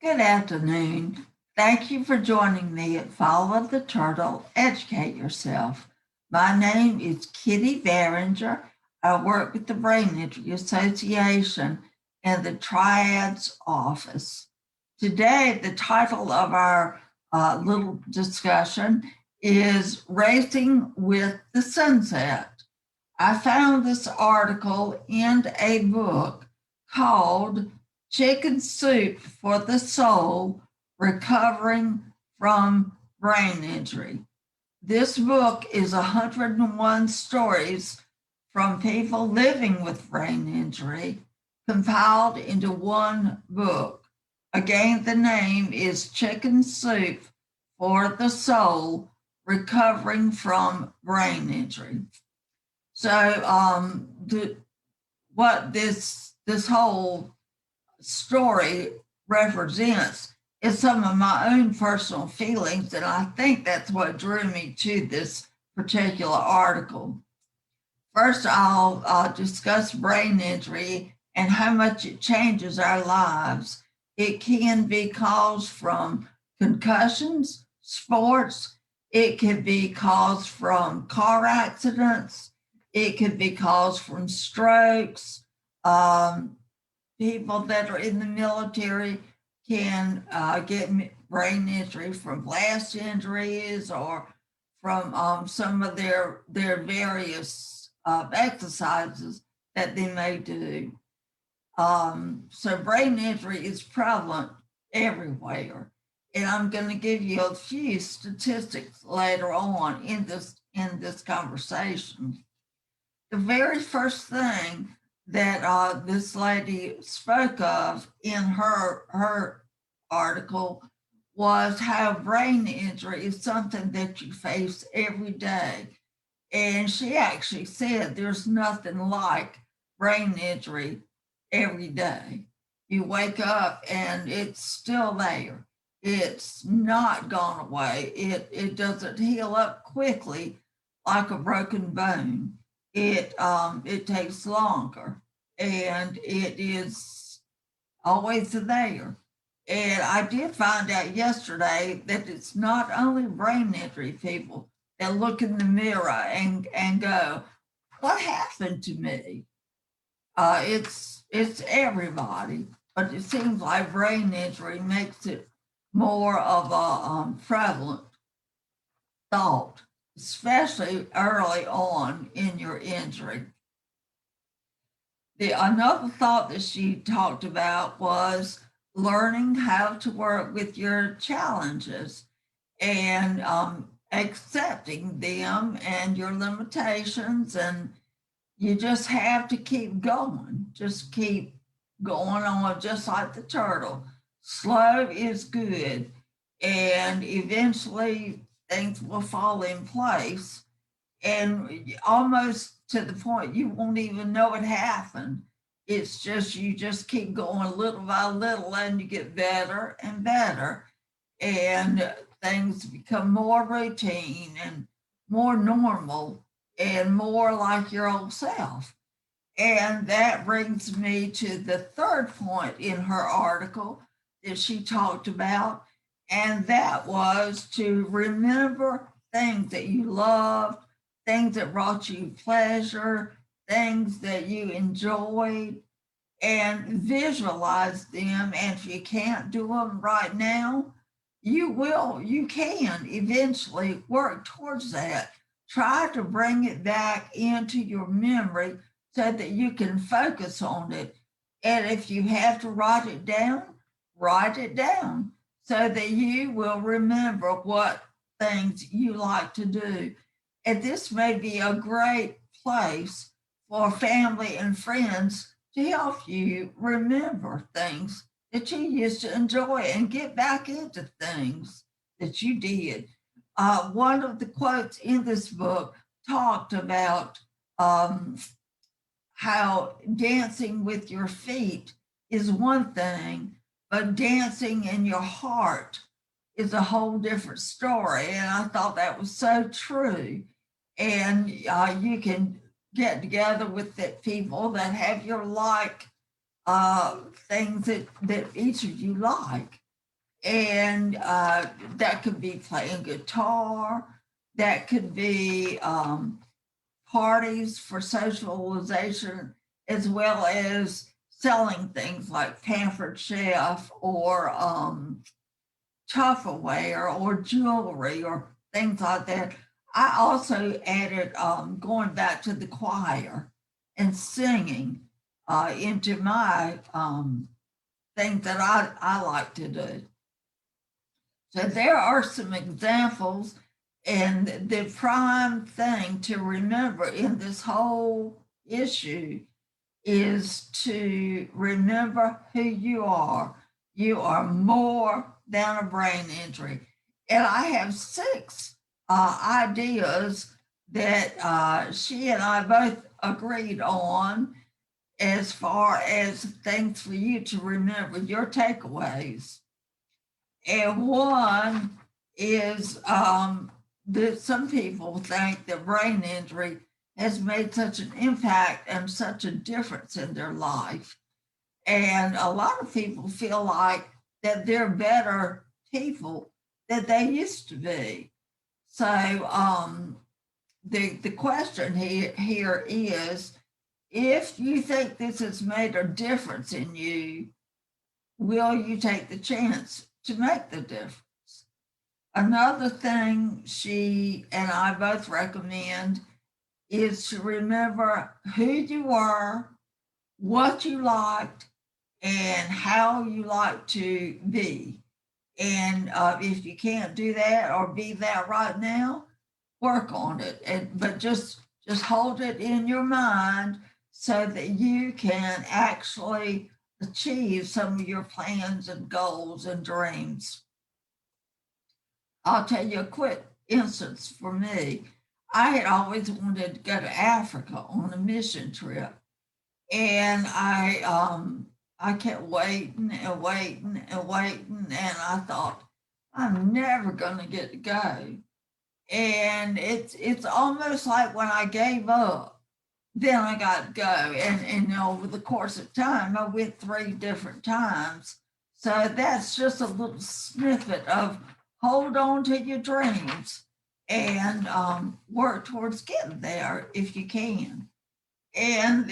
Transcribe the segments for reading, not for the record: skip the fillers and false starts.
Good afternoon. Thank you for joining me at Follow the Turtle, Educate Yourself. My name is Kitty Barringer. I work with the Brain Injury Association in the Triads office. Today, the title of our little discussion is Racing with the Sunset. I found this article in a book called Chicken Soup for the Soul, Recovering from Brain Injury. This book is 101 stories from people living with brain injury compiled into one book. Again, the name is Chicken Soup for the Soul, Recovering from Brain Injury. So what this whole story represents is some of my own personal feelings, and I think that's what drew me to this particular article. First, I'll discuss brain injury and how much it changes our lives. It can be caused from concussions, sports. It can be caused from car accidents. It could be caused from strokes. People that are in the military can get brain injury from blast injuries or from some of their various exercises that they may do. So brain injury is prevalent everywhere. And I'm going to give you a few statistics later on in this conversation. The very first thing that this lady spoke of in her article was how brain injury is something that you face every day. And she actually said there's nothing like brain injury every day. You wake up and it's still there. It's not gone away. It doesn't heal up quickly like a broken bone. It takes longer, and it is always there. And I did find out yesterday that it's not only brain injury people that look in the mirror and go, "What happened to me?" It's everybody, but it seems like brain injury makes it more of a prevalent thought, especially early on in your injury. Another thought that she talked about was learning how to work with your challenges and accepting them and your limitations, and you just have to keep going. Just keep going on, just like the turtle. Slow is good, and eventually things will fall in place, and almost to the point you won't even know it happened. It's just you just keep going little by little, and you get better and better, and things become more routine and more normal and more like your old self. And that brings me to the third point in her article that she talked about, and that was to remember things that you loved, things that brought you pleasure, things that you enjoyed, and visualize them. And if you can't do them right now, you can eventually work towards that. Try to bring it back into your memory so that you can focus on it. And if you have to write it down so that you will remember what things you like to do. And this may be a great place for family and friends to help you remember things that you used to enjoy and get back into things that you did. One of the quotes in this book talked about how dancing with your feet is one thing, but dancing in your heart is a whole different story. And I thought that was so true. And you can get together with the people that have your things that each of you like. And that could be playing guitar, that could be parties for socialization, as well as selling things like Pampered Chef or Tupperware or jewelry or things like that. I also added going back to the choir and singing into my things that I like to do. So there are some examples, and the prime thing to remember in this whole issue is to remember who you are. You are more than a brain injury. And I have 6 ideas that she and I both agreed on as far as things for you to remember, your takeaways. And one is that some people think that brain injury has made such an impact and such a difference in their life. And a lot of people feel like that they're better people than they used to be. So the question here is, if you think this has made a difference in you, will you take the chance to make the difference? Another thing she and I both recommend is to remember who you were, what you liked, and how you like to be. And if you can't do that or be that right now, work on it. But just hold it in your mind so that you can actually achieve some of your plans and goals and dreams. I'll tell you a quick instance for me. I had always wanted to go to Africa on a mission trip, and I kept waiting and waiting and waiting, and I thought I'm never going to get to go. And it's almost like when I gave up, then I got to go. And over the course of time, I went 3 different times. So that's just a little snippet of hold on to your dreams and work towards getting there if you can. And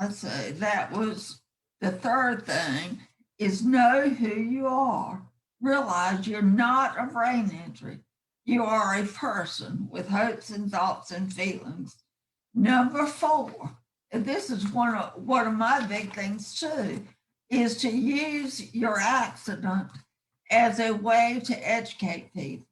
let's say that was the third thing is know who you are. Realize you're not a brain injury. You are a person with hopes and thoughts and feelings. Number 4, and this is one of my big things too, is to use your accident as a way to educate people.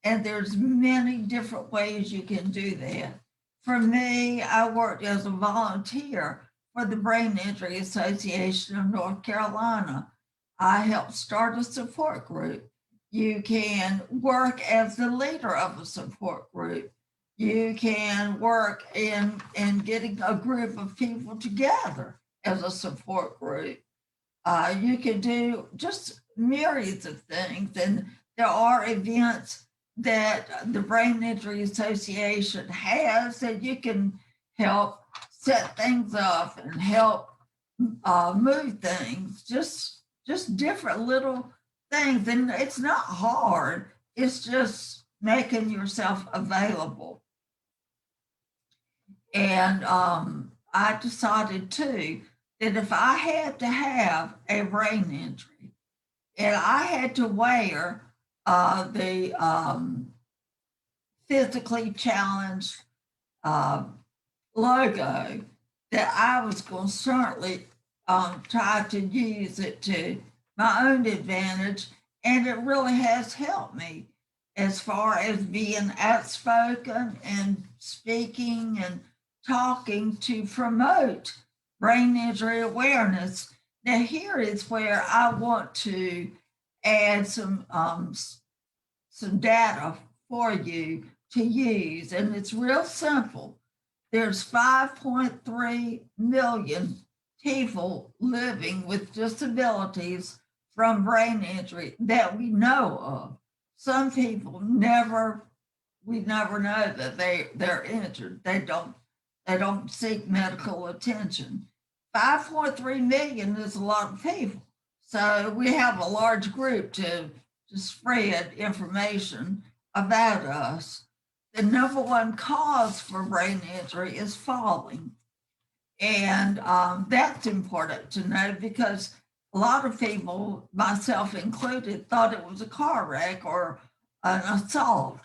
And there's many different ways you can do that. For me, I worked as a volunteer for the Brain Injury Association of North Carolina. I helped start a support group. You can work as the leader of a support group. You can work in getting a group of people together as a support group. You can do just myriads of things, and there are events that the Brain Injury Association has that you can help set things up and help move things, just different little things. And it's not hard, it's just making yourself available. And I decided too that if I had to have a brain injury and I had to wear the physically challenged logo, that I was going to certainly try to use it to my own advantage. And it really has helped me as far as being outspoken and speaking and talking to promote brain injury awareness. Now, here is where I want to add some data for you to use, and it's real simple. There's 5.3 million people living with disabilities from brain injury that we know of. Some people we never know that they're injured. They don't seek medical attention. 5.3 million is a lot of people. So we have a large group to spread information about us. The number one cause for brain injury is falling. And that's important to know because a lot of people, myself included, thought it was a car wreck or an assault.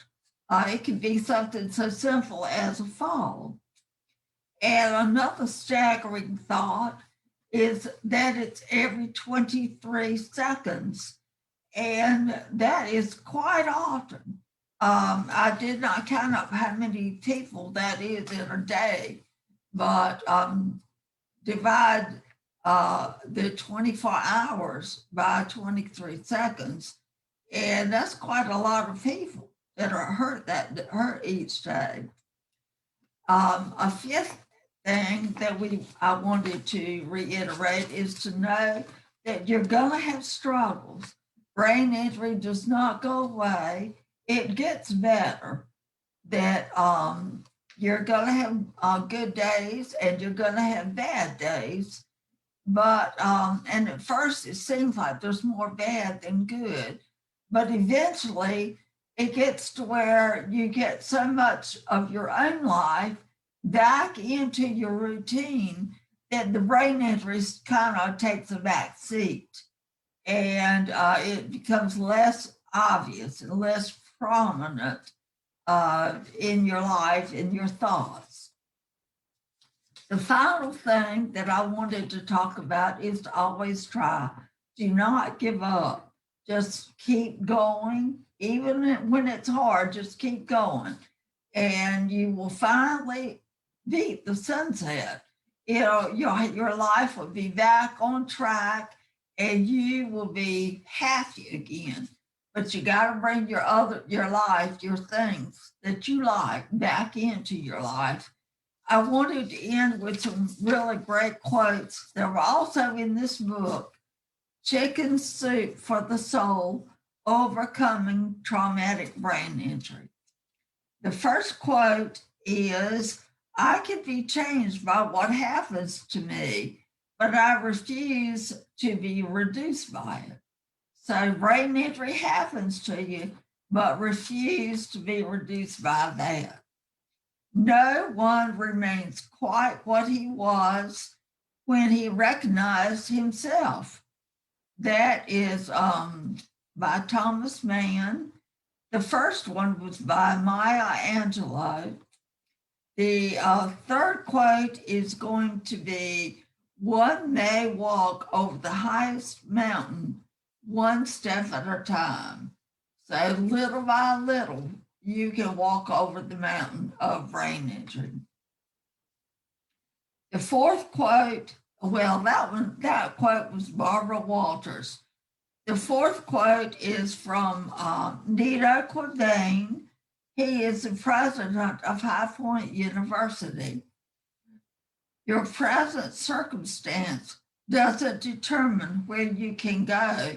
It could be something so simple as a fall. And another staggering thought is that it's every 23 seconds. And that is quite often. I did not count up how many people that is in a day, but divide the 24 hours by 23 seconds. And that's quite a lot of people that are that hurt each day. A fifth thing that I wanted to reiterate is to know that you're going to have struggles. Brain injury does not go away. It gets better. That you're going to have good days and you're going to have bad days. But, and at first it seems like there's more bad than good. But eventually it gets to where you get so much of your own life back into your routine that the brain injury kind of takes a back seat. And it becomes less obvious and less prominent in your life, in your thoughts. The final thing that I wanted to talk about is to always try. Do not give up. Just keep going. Even when it's hard, just keep going. And you will finally beat the sunset. You know, your life will be back on track and you will be happy again. But you got to bring your life, your things that you like back into your life. I wanted to end with some really great quotes that were also in this book, Chicken Soup for the Soul, Overcoming Traumatic Brain Injury. The first quote is, I can be changed by what happens to me, but I refuse to be reduced by it. So brain injury happens to you, but refuse to be reduced by that. No one remains quite what he was when he recognized himself. That is by Thomas Mann. The first one was by Maya Angelou. The third quote is going to be, one may walk over the highest mountain one step at a time. So little by little, you can walk over the mountain of brain injury. The fourth quote, well, that quote was Barbara Walters. The fourth quote is from Nito Quadain. He is the president of High Point University. Your present circumstance doesn't determine where you can go.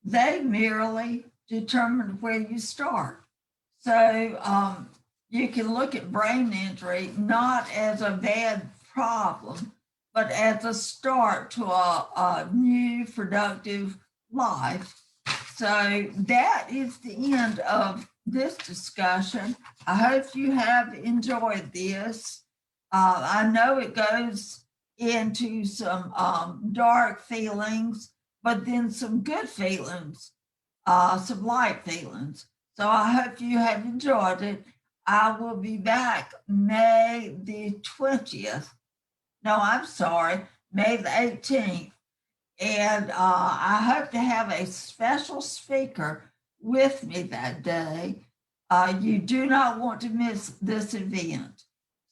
They merely determine where you start. So you can look at brain injury not as a bad problem, but as a start to a new productive life. So that is the end of this discussion. I hope you have enjoyed this. I know it goes into some dark feelings, but then some good feelings, some light feelings. So I hope you have enjoyed it. I will be back May the 20th. No, I'm sorry, May the 18th. And I hope to have a special speaker with me that day. You do not want to miss this event.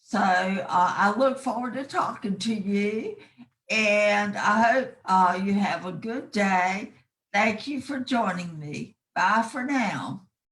So I look forward to talking to you, and I hope you have a good day. Thank you for joining me. Bye for now.